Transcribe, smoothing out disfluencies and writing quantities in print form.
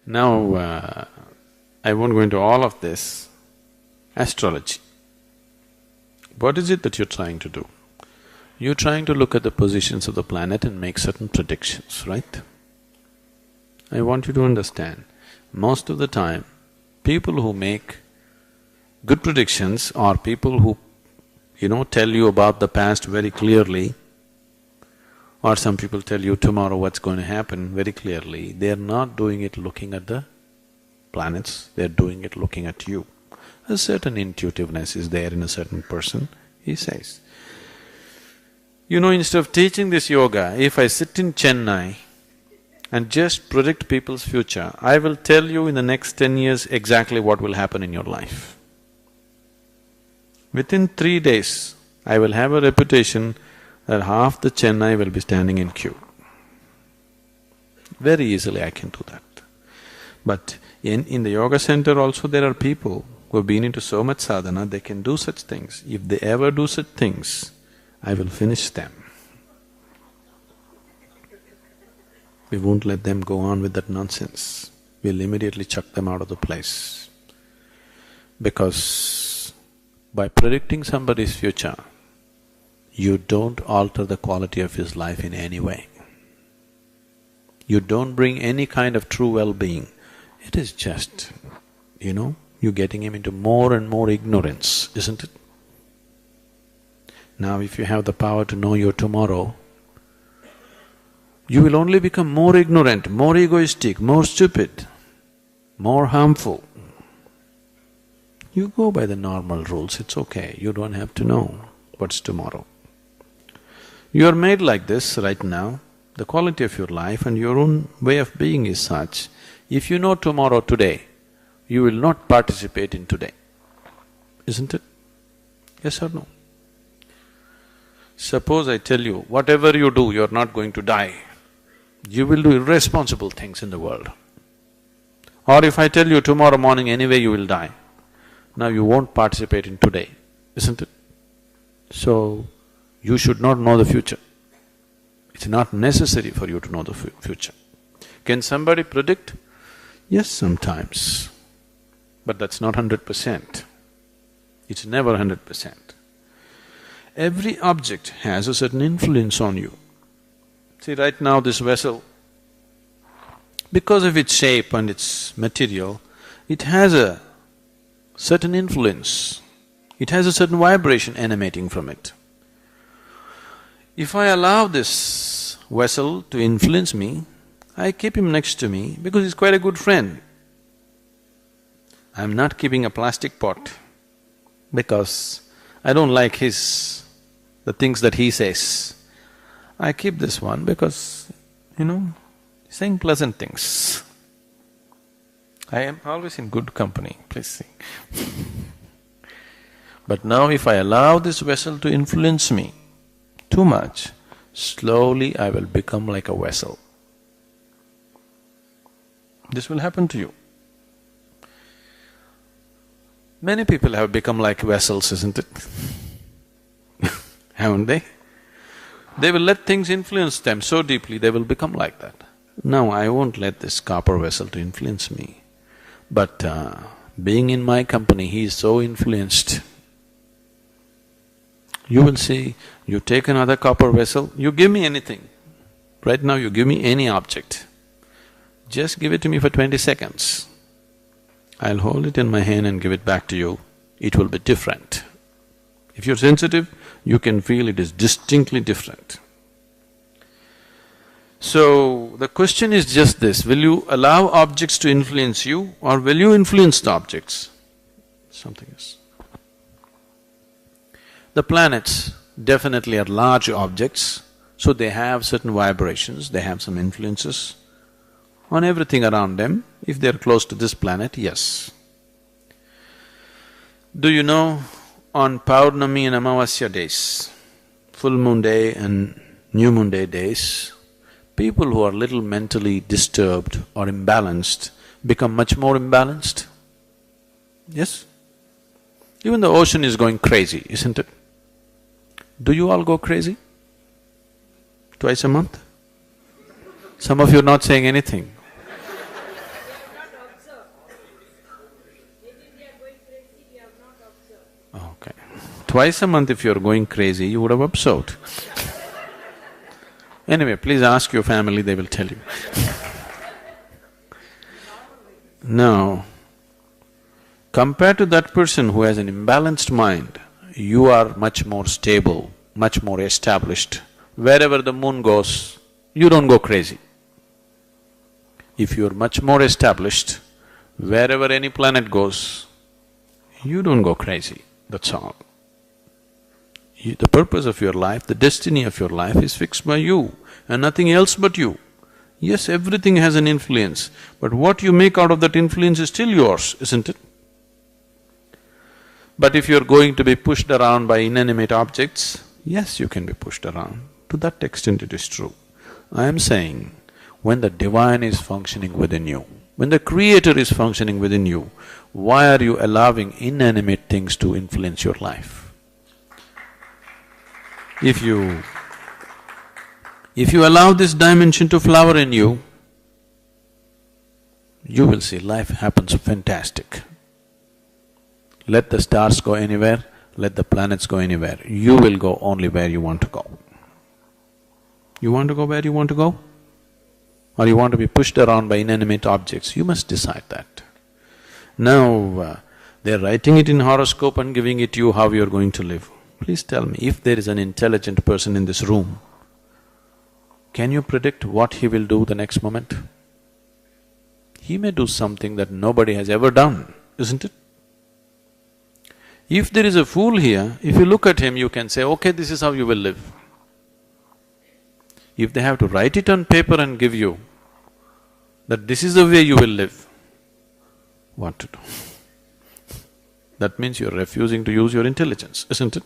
Now, I won't go into all of this. Astrology. What is it that you're trying to do? You're trying to look at the positions of the planet and make certain predictions, right? I want you to understand, most of the time, people who make good predictions are people who, tell you about the past very clearly, or some people tell you tomorrow what's going to happen very clearly. They're not doing it looking at the planets, they're doing it looking at you. A certain intuitiveness is there in a certain person, he says. Instead of teaching this yoga, if I sit in Chennai and just predict people's future, I will tell you in the next 10 years exactly what will happen in your life. Within 3 days, I will have a reputation that half the Chennai will be standing in queue. Very easily I can do that. But in the yoga center also there are people who have been into so much sadhana, they can do such things. If they ever do such things, I will finish them. We won't let them go on with that nonsense. We'll immediately chuck them out of the place. Because by predicting somebody's future, you don't alter the quality of his life in any way. You don't bring any kind of true well-being. It is just, you're getting him into more and more ignorance, isn't it? Now if you have the power to know your tomorrow, you will only become more ignorant, more egoistic, more stupid, more harmful. You go by the normal rules, it's okay, you don't have to know what's tomorrow. You are made like this right now, the quality of your life and your own way of being is such, if you know tomorrow today, you will not participate in today, isn't it? Yes or no? Suppose I tell you, whatever you do, you're not going to die. You will do irresponsible things in the world. Or if I tell you tomorrow morning anyway you will die, now you won't participate in today, isn't it? So, you should not know the future. It's not necessary for you to know the future. Can somebody predict? Yes, sometimes. But that's not 100%. It's never 100%. Every object has a certain influence on you. See, right now this vessel, because of its shape and its material, it has a certain influence. It has a certain vibration emanating from it. If I allow this vessel to influence me, I keep him next to me because he's quite a good friend. I'm not keeping a plastic pot because I don't like the things that he says. I keep this one because, he's saying pleasant things. I am always in good company, please see. But now if I allow this vessel to influence me too much, slowly I will become like a vessel. This will happen to you. Many people have become like vessels, isn't it? Haven't they? They will let things influence them so deeply, they will become like that. Now, I won't let this copper vessel to influence me, but being in my company, he is so influenced. You will see, you take another copper vessel, you give me anything. Right now, you give me any object. Just give it to me for 20 seconds. I'll hold it in my hand and give it back to you. It will be different. If you're sensitive, you can feel it is distinctly different. So, the question is just this, will you allow objects to influence you or will you influence the objects? Something else. The planets definitely are large objects, so they have certain vibrations, they have some influences on everything around them. If they're close to this planet, yes. Do you know, on Paurnami and Amavasya days, full moon day and new moon day days, people who are little mentally disturbed or imbalanced become much more imbalanced? Yes? Even the ocean is going crazy, isn't it? Do you all go crazy? Twice a month? Some of you are not saying anything. Twice a month if you're going crazy, you would have observed. Anyway, please ask your family, they will tell you. Now, compared to that person who has an imbalanced mind, you are much more stable, much more established. Wherever the moon goes, you don't go crazy. If you're much more established, wherever any planet goes, you don't go crazy, that's all. The purpose of your life, the destiny of your life is fixed by you and nothing else but you. Yes, everything has an influence, but what you make out of that influence is still yours, isn't it? But if you're going to be pushed around by inanimate objects, yes, you can be pushed around. To that extent it is true. I am saying, when the divine is functioning within you, when the creator is functioning within you, why are you allowing inanimate things to influence your life? If you allow this dimension to flower in you, you will see life happens fantastic. Let the stars go anywhere, let the planets go anywhere, you will go only where you want to go. You want to go where you want to go? Or you want to be pushed around by inanimate objects? You must decide that. Now, they're writing it in horoscope and giving it to you how you're going to live. Please tell me, if there is an intelligent person in this room, can you predict what he will do the next moment? He may do something that nobody has ever done, isn't it? If there is a fool here, if you look at him, you can say, okay, this is how you will live. If they have to write it on paper and give you that this is the way you will live, what to do? That means you're refusing to use your intelligence, isn't it?